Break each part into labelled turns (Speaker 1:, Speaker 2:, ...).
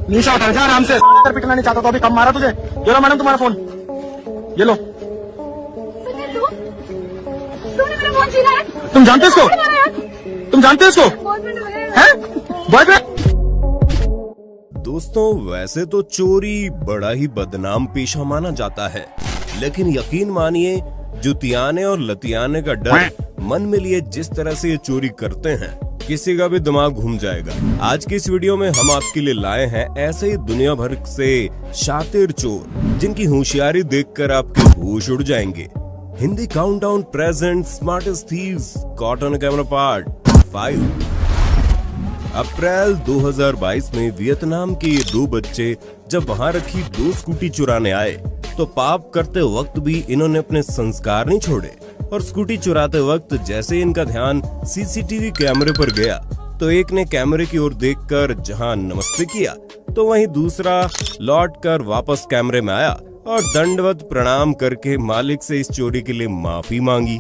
Speaker 1: निशा उतर जा आराम से, पिटना नहीं चाहता तो अभी कम मारा तुझे। ये लो मैडम तुम्हारा फोन, ये लो।
Speaker 2: तुमने मेरा फोन छीना है।
Speaker 1: तुम जानते इसको? तुम जानते इसको? हैं? बॉयफ्रेंड?
Speaker 3: दोस्तों, वैसे तो चोरी बड़ा ही बदनाम पेशा माना जाता है, लेकिन यकीन मानिए जुतियाने और लतियाने का डर मन में लिए जिस तरह से ये चोरी करते हैं, किसी का भी दिमाग घूम जाएगा। आज की इस वीडियो में हम आपके लिए लाए हैं ऐसे ही दुनिया भर से शातिर चोर, जिनकी होशियारी देखकर आपके होश उड़ जाएंगे। Hindi countdown present smartest thieves caught on camera part 5। अप्रैल 2022 में वियतनाम के ये दो बच्चे जब वहाँ रखी 2 स्कूटी चुराने आए, तो पाप करते वक्त भी इन्होंने अपने संस्कार नहीं छोड़े और स्कूटी चुराते वक्त जैसे इनका ध्यान सीसीटीवी कैमरे पर गया, तो एक ने कैमरे की ओर देखकर जहां नमस्ते किया, तो वहीं दूसरा लौटकर वापस कैमरे में आया और दंडवत प्रणाम करके मालिक से इस चोरी के लिए माफी मांगी।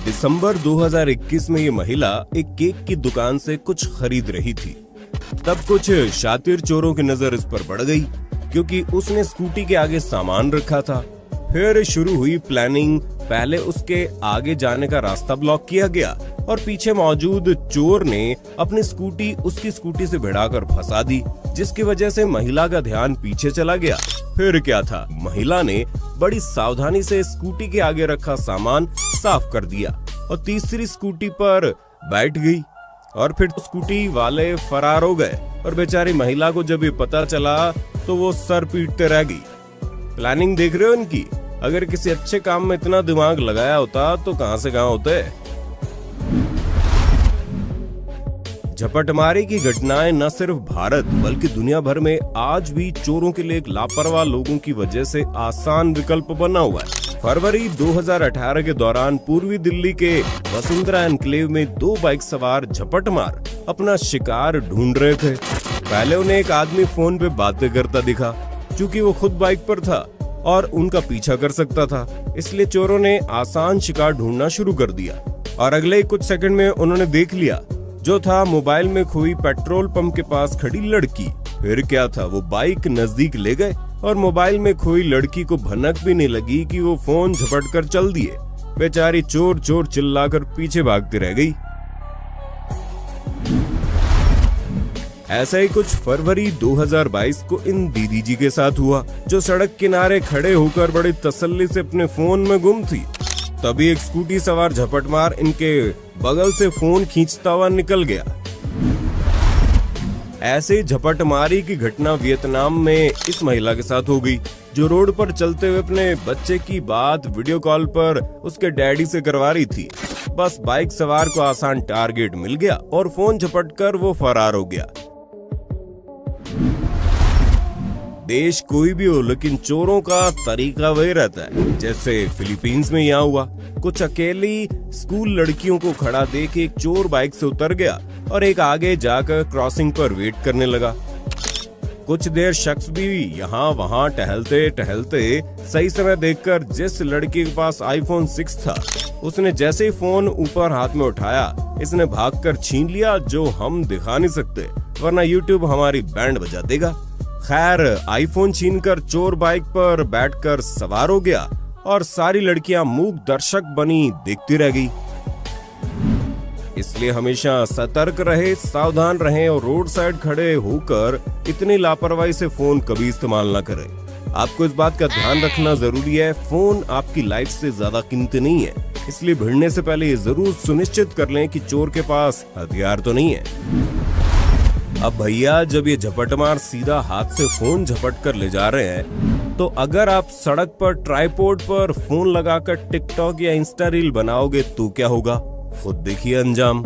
Speaker 3: दिसंबर 2021 में ये महिला एक केक की दुकान से कुछ खरीद रही थी। तब कुछ शातिर चोरों की नजर इस पर पड़ गई, क्योंकि उसने स्कूटी के आगे सामान रखा था। फिर शुरू हुई प्लानिंग। पहले उसके आगे जाने का रास्ता ब्लॉक किया गया और पीछे मौजूद चोर ने अपनी स्कूटी उसकी स्कूटी से भिड़ाकर फंसा दी, जिसकी वजह से महिला का ध्यान पीछे चला गया। फिर क्या था, महिला ने बड़ी सावधानी से स्कूटी के आगे रखा सामान साफ कर दिया और तीसरी स्कूटी पर बैठ गई और फिर स्कूटी वाले फरार हो गए। और बेचारी महिला को जब ये पता चला तो वो सर पीटते रह गई। प्लानिंग देख रहे हो इनकी? अगर किसी अच्छे काम में इतना दिमाग लगाया होता तो कहां से कहां होते। झपटमारी की घटनाएं न सिर्फ भारत बल्कि दुनिया भर में आज भी चोरों के लिए एक लापरवाह लोगों की वजह से आसान विकल्प बना हुआ है। फरवरी 2018 के दौरान पूर्वी दिल्ली के वसुंधरा एनक्लेव में 2 बाइक सवार झपटमार अपना शिकार ढूंढ रहे थे। पहले उन्हें एक आदमी फोन पे बातें करता दिखा, क्योंकि वो खुद बाइक पर था और उनका पीछा कर सकता था, इसलिए चोरों ने आसान शिकार ढूंढना शुरू कर दिया। और अगले कुछ सेकंड में उन्होंने देख लिया, जो था मोबाइल में खोई पेट्रोल पंप के पास खड़ी लड़की। फिर क्या था, वो बाइक नजदीक ले गए और मोबाइल में खोई लड़की को भनक भी नहीं लगी कि वो फोन झपट कर चल दिए। बेचारी चोर चोर चिल्लाकर पीछे भागती रह गई। ऐसा ही कुछ फरवरी 2022 को इन दीदी जी के साथ हुआ, जो सड़क किनारे खड़े होकर बड़ी तसल्ली से अपने फोन में गुम थी। तभी एक स्कूटी सवार झपटमार इनके बगल से फोन खींचता हुआ निकल गया। ऐसे झपटमारी की घटना वियतनाम में इस महिला के साथ हो गई, जो रोड पर चलते हुए अपने बच्चे की बात वीडियो कॉल पर उसके डैडी से करवा रही थी। बस बाइक सवार को आसान टारगेट मिल गया और फोन झपटकर वो फरार हो गया। देश कोई भी हो, लेकिन चोरों का तरीका वही रहता है। जैसे फिलीपींस में यहाँ हुआ, कुछ अकेली स्कूल लड़कियों को खड़ा देख एक चोर बाइक से उतर गया और एक आगे जाकर क्रॉसिंग पर वेट करने लगा। कुछ देर शख्स भी यहाँ वहाँ टहलते टहलते सही समय देखकर जिस लड़की के पास iPhone 6 था, उसने जैसे ही फोन ऊपर हाथ में उठाया, इसने भागकर छीन लिया, जो हम दिखा नहीं सकते, वरना YouTube हमारी बैंड बजा देगा। खैर, आईफोन छीनकर चोर बाइक पर बैठकर सवार हो गया और सारी लड़कियां मूक दर्शक बनी देखती रह गई। इसलिए हमेशा सतर्क रहे, सावधान रहें और रोड साइड खड़े होकर इतनी लापरवाही से फोन कभी इस्तेमाल न करें। आपको इस बात का ध्यान रखना जरूरी है, फोन आपकी लाइफ से ज्यादा कीमती नहीं है, इसलिए भिड़ने से पहले ये जरूर सुनिश्चित कर लें कि चोर के पास हथियार तो नहीं है। अब भैया, जब ये झपटमार सीधा हाथ से फोन झपट कर ले जा रहे हैं, तो अगर आप सड़क पर ट्राइपॉड पर फोन लगाकर टिकटॉक या इंस्टा रील बनाओगे तो क्या होगा, खुद देखिए अंजाम।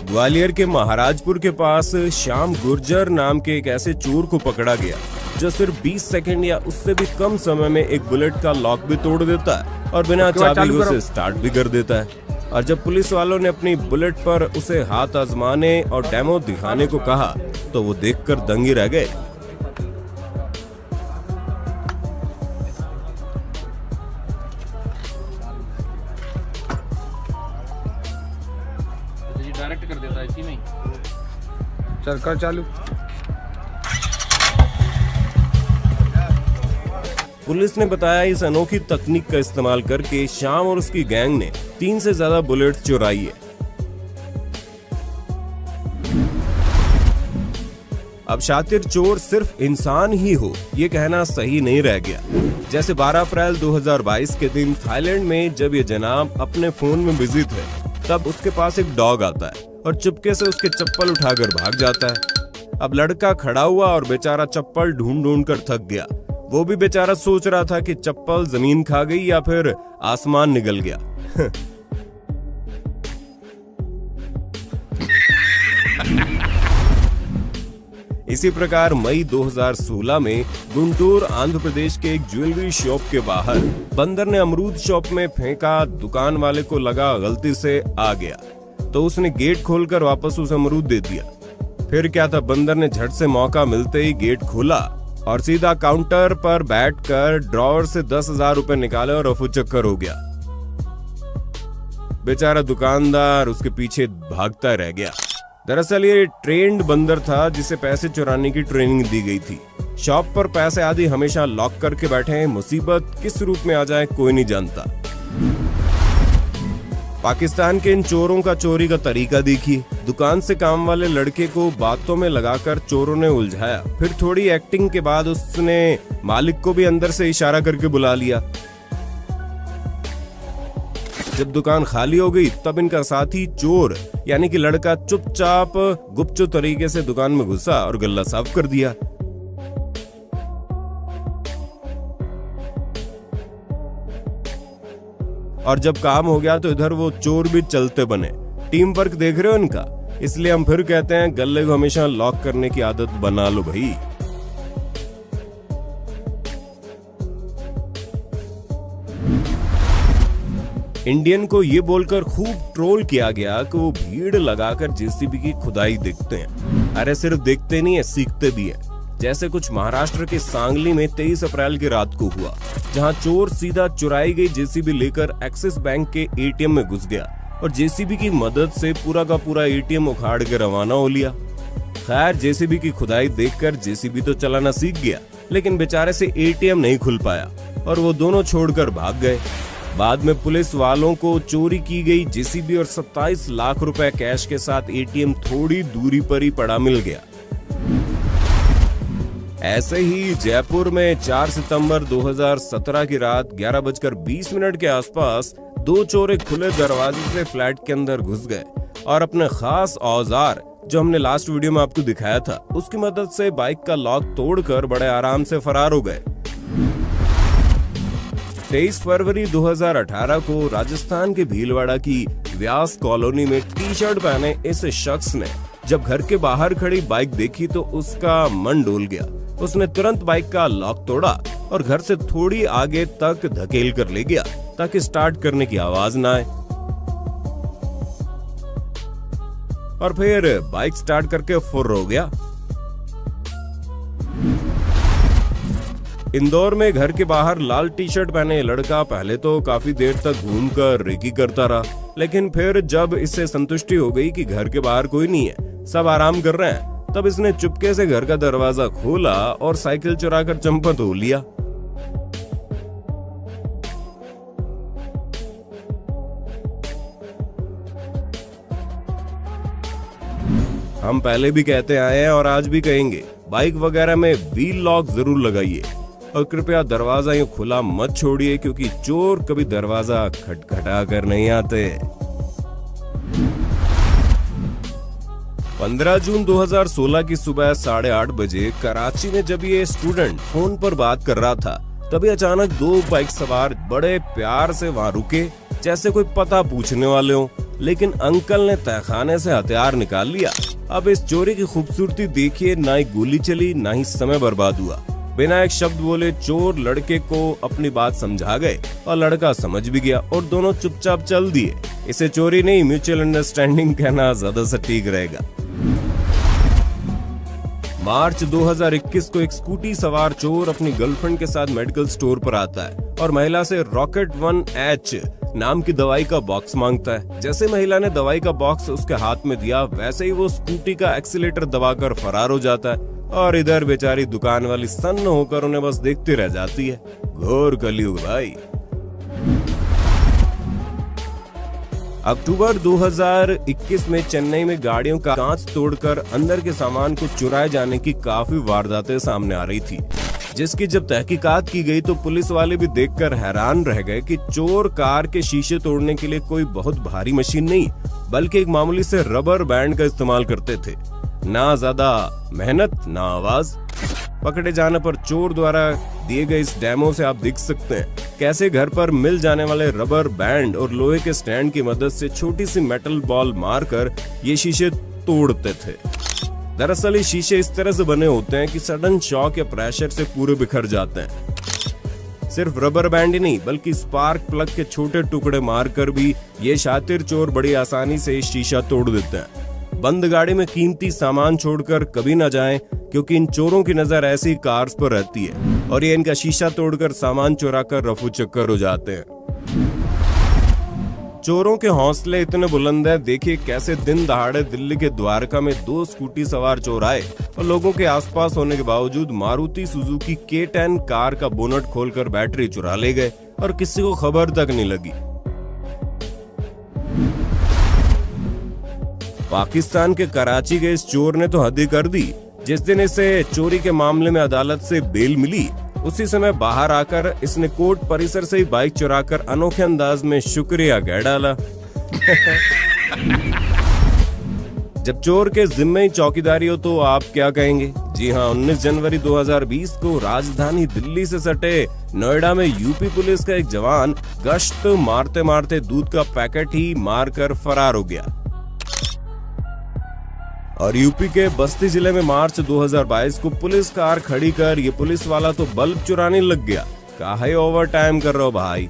Speaker 3: ग्वालियर के महाराजपुर के पास श्याम गुर्जर नाम के एक ऐसे चोर को पकड़ा गया, जो सिर्फ 20 सेकंड या उससे भी कम समय में एक बुलेट का लॉक भी तोड़ देता है और बिना चाबी उसे स्टार्ट भी कर देता है। और जब पुलिस वालों ने अपनी बुलेट पर उसे हाथ आजमाने और डेमो दिखाने को कहा तो वो देखकर दंग ही रह गए।
Speaker 4: डायरेक्ट कर देता है इसी में।
Speaker 1: चल कर चालू।
Speaker 3: पुलिस ने बताया इस अनोखी तकनीक का इस्तेमाल करके श्याम और उसकी गैंग ने 3 से ज्यादा बुलेट चुराई है। अब शातिर चोर सिर्फ इंसान ही हो ये कहना सही नहीं रह गया। जैसे 12 अप्रैल 2022 के दिन थाईलैंड में जब ये जनाब अपने फोन में बिजी थे तब उसके पास एक डॉग आता है और चुपके से उसके चप्पल उठाकर भाग जाता है। अब लड़का खड़ा हुआ और बेचारा चप्पल ढूंढ ढूंढ कर थक गया। वो भी बेचारा सोच रहा था कि चप्पल जमीन खा गई या फिर आसमान निगल गया। इसी प्रकार मई 2016 में गुंटूर आंध्र प्रदेश के एक ज्वेलरी शॉप के बाहर बंदर ने अमरूद शॉप में फेंका। दुकान वाले को लगा गलती से आ गया तो उसने गेट खोलकर वापस उसे अमरूद दे दिया। फिर क्या था, बंदर ने झट से मौका मिलते ही गेट खोला और सीधा काउंटर पर बैठकर ड्रॉवर से 10,000 रुपए निकाले और रफू चक्कर हो गया। बेचारा दुकानदार उसके पीछे भागता रह गया। दरअसल ये ट्रेंड बंदर था जिसे पैसे चुराने की ट्रेनिंग दी गई थी। शॉप पर पैसे आदि हमेशा लॉक करके बैठे हैं। मुसीबत किस रूप में आ जाए कोई नहीं जानता। पाकिस्तान के इन चोरों का चोरी का तरीका देखिए। दुकान से काम वाले लड़के को बातों में लगाकर चोरों ने उलझाया। फिर थोड़ी एक्टिंग के बाद उसने मालिक को भी अंदर से इशारा करके बुला लिया। जब दुकान खाली हो गई तब इनका साथी चोर यानी कि लड़का चुपचाप गुपचुप तरीके से दुकान में घुसा और गल्ला साफ कर दिया। और जब काम हो गया तो इधर वो चोर भी चलते बने। टीम वर्क देख रहे हो इनका। इसलिए हम फिर कहते हैं गल्ले को हमेशा लॉक करने की आदत बना लो भाई। इंडियन को ये बोलकर खूब ट्रोल किया गया कि वो भीड़ लगाकर जेसीबी की खुदाई देखते हैं। अरे सिर्फ देखते नहीं है, सीखते भी है। जैसे कुछ महाराष्ट्र के सांगली में 23 अप्रैल की रात को हुआ, जहां चोर सीधा चुराई गई जेसीबी लेकर एक्सिस बैंक के एटीएम में घुस गया और जेसीबी की मदद से पूरा का पूरा एटीएम उखाड़ के रवाना हो लिया। खैर जेसीबी की खुदाई देखकर जेसीबी तो चलाना सीख गया, लेकिन बेचारे से एटीएम नहीं खुल पाया और वो दोनों छोड़कर भाग गए। बाद में पुलिस वालों को चोरी की गई जेसीबी और 27 लाख रुपए कैश के साथ एटीएम थोड़ी दूरी पर ही पड़ा मिल गया। ऐसे ही जयपुर में 4 सितंबर 2017 की रात 11:20 के आसपास 2 चोर खुले दरवाजे से फ्लैट के अंदर घुस गए और अपने खास औजार जो हमने लास्ट वीडियो में आपको दिखाया था उसकी मदद से बाइक का लॉक तोड़कर बड़े आराम से फरार हो गए। 23 फरवरी 2018 को राजस्थान के भीलवाड़ा की व्यास कॉलोनी में टी शर्ट पहने इस शख्स ने जब घर के बाहर खड़ी बाइक देखी तो उसका मन डोल गया। उसने तुरंत बाइक का लॉक तोड़ा और घर से थोड़ी आगे तक धकेल कर ले गया ताकि स्टार्ट करने की आवाज ना आए, और फिर बाइक स्टार्ट करके फुर्र हो गया। इंदौर में घर के बाहर लाल टी शर्ट पहने लड़का पहले तो काफी देर तक घूमकर रेकी करता रहा, लेकिन फिर जब इससे संतुष्टि हो गई कि घर के बाहर कोई नहीं है, सब आराम कर रहे हैं, तब इसने चुपके से घर का दरवाजा खोला और साइकिल चुराकर चंपा धो लिया। हम पहले भी कहते आए हैं और आज भी कहेंगे, बाइक वगैरह में व्हील लॉक जरूर लगाइए और कृपया दरवाजा यूं खुला मत छोड़िए, क्योंकि चोर कभी दरवाजा खटखटा कर नहीं आते। 15 जून 2016 की सुबह 8:30 बजे कराची में जब ये स्टूडेंट फोन पर बात कर रहा था तभी अचानक 2 बाइक सवार बड़े प्यार से वहां रुके जैसे कोई पता पूछने वाले हो, लेकिन अंकल ने तहखाने से हथियार निकाल लिया। अब इस चोरी की खूबसूरती देखिए, ना ही गोली चली ना ही समय बर्बाद हुआ। बिना एक शब्द बोले चोर लड़के को अपनी बात समझा गए और लड़का समझ भी गया और दोनों चुपचाप चल दिए। इसे चोरी नहीं, म्यूचुअल अंडरस्टैंडिंग कहना ज्यादा सटीक रहेगा। मार्च 2021 को एक स्कूटी सवार चोर अपनी गर्लफ्रेंड के साथ मेडिकल स्टोर पर आता है और महिला से रॉकेट 1H नाम की दवाई का बॉक्स मांगता है। जैसे महिला ने दवाई का बॉक्स उसके हाथ में दिया, वैसे ही वो स्कूटी का एक्सीलेटर दबाकर फरार हो जाता है और इधर बेचारी दुकान वाली सन्न होकर उन्हें बस देखती रह जाती है। घोर कलयुग भाई। अक्टूबर 2021 में चेन्नई में गाड़ियों का कांच तोड़कर अंदर के सामान को चुराए जाने की काफी वारदातें सामने आ रही थी, जिसकी जब तहकीकात की गई तो पुलिस वाले भी देखकर हैरान रह गए कि चोर कार के शीशे तोड़ने के लिए कोई बहुत भारी मशीन नहीं बल्कि एक मामूली से रबर बैंड का इस्तेमाल करते थे। ना ज्यादा मेहनत ना आवाज। पकड़े जाने पर चोर द्वारा दिए गए इस डेमो से आप देख सकते हैं कैसे घर पर मिल जाने वाले रबर बैंड और लोहे के स्टैंड की मदद से छोटी सी मेटल बॉल मारकर ये शीशे तोड़ते थे। दरअसल ये शीशे इस तरह से बने होते हैं कि सडन शॉक या प्रेशर से पूरे बिखर जाते हैं। सिर्फ रबर बैंड ही नहीं बल्कि स्पार्क प्लग के छोटे टुकड़े मारकर भी ये शातिर चोर बड़ी आसानी से शीशा तोड़ देते हैं। बंद गाड़ी में कीमती सामान छोड़कर कभी न जाएं, क्योंकि इन चोरों की नजर ऐसी कार्स पर रहती है और ये इनका शीशा तोड़कर सामान चुराकर रफू चक्कर हो जाते हैं। चोरों के हौसले इतने बुलंद हैं, देखिए कैसे दिन दहाड़े दिल्ली के द्वारका में 2 स्कूटी सवार चोर आए और लोगों के आसपास होने के बावजूद मारुति सुजुकी K10 कार का बोनट खोलकर बैटरी चुरा ले गए और किसी को खबर तक नहीं लगी। पाकिस्तान के कराची के इस चोर ने तो हद ही कर दी। जिस दिन इसे चोरी के मामले में अदालत से बेल मिली, उसी समय बाहर आकर इसने कोर्ट परिसर से ही बाइक चुराकर अनोखे अंदाज में शुक्रिया कह डाला। जब चोर के जिम्मे ही चौकीदारी हो तो आप क्या कहेंगे? जी हाँ, 19 जनवरी 2020 को राजधानी दिल्ली से सटे नोएडा में यूपी पुलिस का एक जवान गश्त मारते मारते दूध का पैकेट ही मारकर फरार हो गया। और यूपी के बस्ती जिले में मार्च 2022 को पुलिस कार खड़ी कर ये पुलिस वाला तो बल्ब चुराने लग गया। काहे ओवर टाइम कर रहे हो भाई।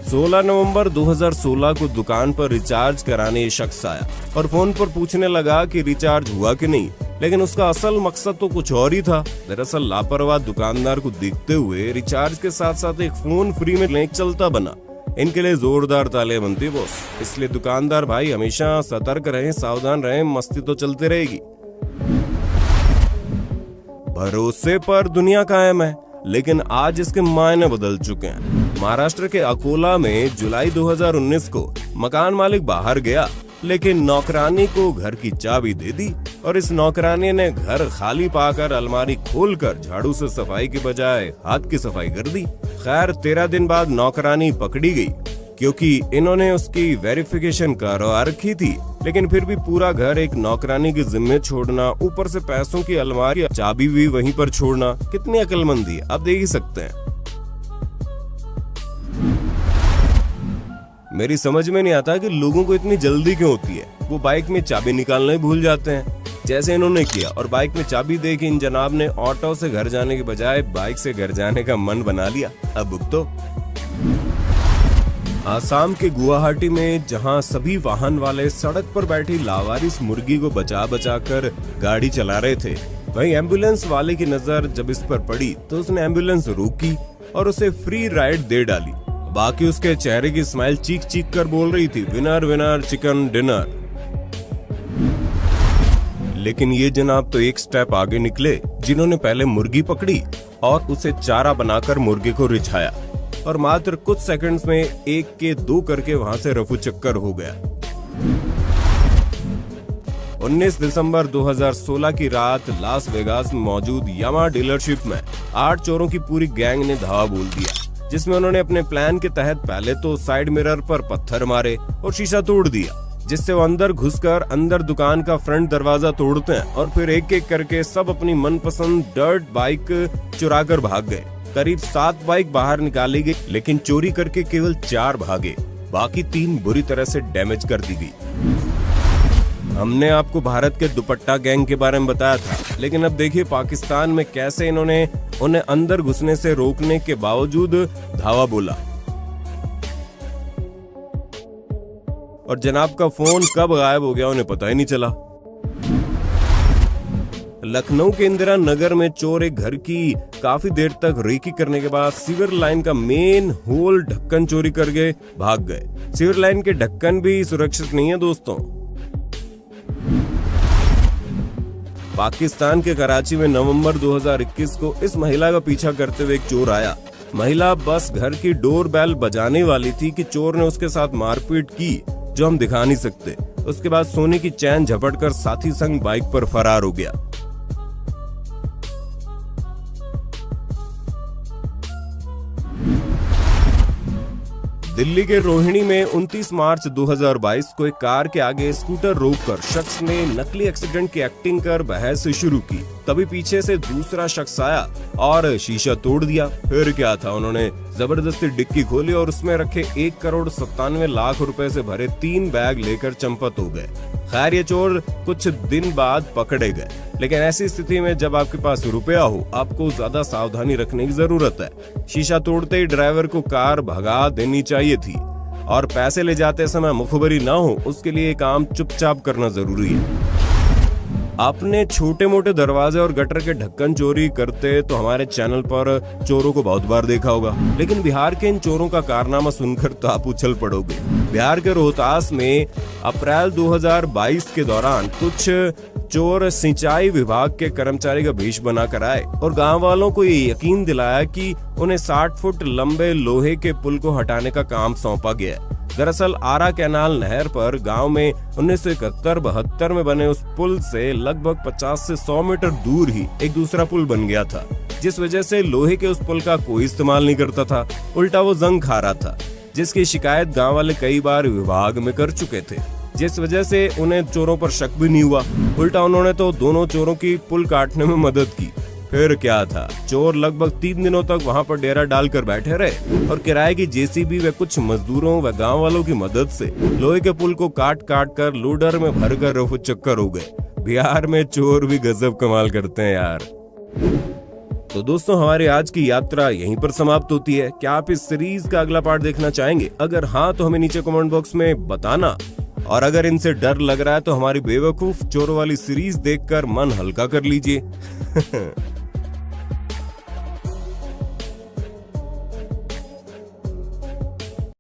Speaker 3: 16 नवंबर 2016 को दुकान पर रिचार्ज कराने ये शख्स आया और फोन पर पूछने लगा कि रिचार्ज हुआ कि नहीं, लेकिन उसका असल मकसद तो कुछ और ही था। दरअसल लापरवाह दुकानदार को देखते हुए रिचार्ज के साथ साथ एक फोन फ्री में लेकर चलता बना। इनके लिए जोरदार तालियां बनती बॉस। इसलिए दुकानदार भाई हमेशा सतर्क रहें, सावधान रहें, मस्ती तो चलती रहेगी। भरोसे पर दुनिया कायम है, लेकिन आज इसके मायने बदल चुके हैं। महाराष्ट्र के अकोला में जुलाई 2019 को मकान मालिक बाहर गया, लेकिन नौकरानी को घर की चाबी दे दी और इस नौकरानी ने घर खाली पाकर अलमारी खोलकर झाड़ू से सफाई के बजाय हाथ की सफाई कर दी। खैर 13 दिन बाद नौकरानी पकड़ी गई, क्योंकि इन्होंने उसकी वेरिफिकेशन करवा रखी थी, लेकिन फिर भी पूरा घर एक नौकरानी के जिम्मे छोड़ना, ऊपर से पैसों की अलमारी चाबी भी वहीं पर छोड़ना, कितनी अक्लमंदी है आप देख ही सकते हैं। मेरी समझ में नहीं आता कि लोगों को इतनी जल्दी क्यों होती है। वो बाइक में चाबी निकालना ही भूल जाते हैं, जैसे इन्होंने किया, और बाइक में चाबी दे के इन जनाब ने ऑटो से घर जाने के बजाय बाइक से घर जाने का मन बना लिया। अब भुगतो। आसाम के गुवाहाटी में जहां सभी वाहन वाले सड़क पर बैठी लावारिस मुर्गी को बचा बचा कर गाड़ी चला रहे थे, वहीं एम्बुलेंस वाले की नजर जब इस पर पड़ी तो उसने एम्बुलेंस रोकी और उसे फ्री राइड दे डाली। बाकी उसके चेहरे की स्माइल चीख चीख कर बोल रही थी, विनर विनर चिकन डिनर। लेकिन ये जनाब तो एक स्टेप आगे निकले, जिन्होंने पहले मुर्गी पकड़ी और उसे चारा बनाकर मुर्गे को रिझाया और मात्र कुछ सेकंड्स में 1 के 2 करके वहां से रफू चक्कर हो गया। 19 दिसंबर 2016 की रात लास वेगास में मौजूद यामा डीलरशिप में 8 चोरों की पूरी गैंग ने धावा बोल दिया, जिसमें उन्होंने अपने प्लान के तहत पहले तो साइड मिरर पर पत्थर मारे और शीशा तोड़ दिया, जिससे वो अंदर घुसकर अंदर दुकान का फ्रंट दरवाजा तोड़ते हैं और फिर एक एक करके सब अपनी मनपसंद डर्ट बाइक चुरा कर भाग गए। करीब 7 बाइक बाहर निकाली गई, लेकिन चोरी करके केवल 4 भागे, बाकी 3 बुरी तरह से डैमेज कर दी गई। हमने आपको भारत के दुपट्टा गैंग के बारे में बताया था, लेकिन अब देखिए पाकिस्तान में कैसे इन्होंने उन्हें अंदर घुसने से रोकने के बावजूद धावा बोला। और जनाब का फोन कब गायब हो गया उन्हें पता ही नहीं चला। लखनऊ के इंदिरा नगर में चोर एक घर की काफी देर तक रेकी करने के बाद सीवर लाइन का मेन होल ढक्कन चोरी करके भाग गए। सीवर लाइन के ढक्कन भी सुरक्षित नहीं है दोस्तों। पाकिस्तान के कराची में नवंबर 2021 को इस महिला का पीछा करते हुए एक चोर आया। महिला बस घर की डोर बेल बजाने वाली थी कि चोर ने उसके साथ मारपीट की, जो हम दिखा नहीं सकते। उसके बाद सोने की चैन झपटकर साथी संग बाइक पर फरार हो गया। दिल्ली के रोहिणी में 29 मार्च 2022 को एक कार के आगे स्कूटर रोककर शख्स ने नकली एक्सीडेंट की एक्टिंग कर बहस शुरू की। तभी पीछे से दूसरा शख्स आया और शीशा तोड़ दिया। फिर क्या था, उन्होंने जबरदस्ती डिक्की खोली और उसमें रखे 1,97,00,000 रुपए से भरे 3 बैग लेकर चंपत हो गए। खैर ये चोर कुछ दिन बाद पकड़े गए, लेकिन ऐसी स्थिति में जब आपके पास रुपया हो आपको ज्यादा सावधानी रखने की जरूरत है। शीशा तोड़ते ही ड्राइवर को कार भगा देनी चाहिए थी और पैसे ले जाते समय मुखबरी ना हो, उसके लिए काम चुपचाप करना जरूरी है। आपने छोटे मोटे दरवाजे और गटर के ढक्कन चोरी करते तो हमारे चैनल पर चोरों को बहुत बार देखा होगा, लेकिन बिहार के इन चोरों का कारनामा सुनकर तो आप उछल पड़ोगे। बिहार के रोहतास में अप्रैल 2022 के दौरान कुछ चोर सिंचाई विभाग के कर्मचारी का भेष बनाकर आए और गांव वालों को ये यकीन दिलाया कि उन्हें 60 फुट लंबे लोहे के पुल को हटाने का काम सौंपा गया है। दरअसल आरा कैनाल नहर पर गांव में 1971-72 में बने उस पुल से लगभग 50 से 100 मीटर दूर ही एक दूसरा पुल बन गया था, जिस वजह से लोहे के उस पुल का कोई इस्तेमाल नहीं करता था, उल्टा वो जंग खा रहा था, जिसकी शिकायत गांव वाले कई बार विभाग में कर चुके थे, जिस वजह से उन्हें चोरों पर शक भी नहीं हुआ। उल्टा उन्होंने तो दोनों चोरों की पुल काटने में मदद की। फिर क्या था, चोर लगभग 3 दिनों तक वहां पर डेरा डालकर बैठे रहे और किराए की जेसीबी व कुछ मजदूरों व गांव वालों की मदद से लोहे के पुल को काट काट कर लोडर में भरकर रफू चक्कर हो गए। बिहार में चोर भी गजब कमाल करते हैं यार। तो दोस्तों हमारी आज की यात्रा यहीं पर समाप्त होती है। क्या आप इस सीरीज का अगला पार्ट देखना चाहेंगे? अगर हाँ तो हमें नीचे कमेंट बॉक्स में बताना, और अगर इनसे डर लग रहा है तो हमारी बेवकूफ चोरों वाली सीरीज देखकर मन हल्का कर लीजिए।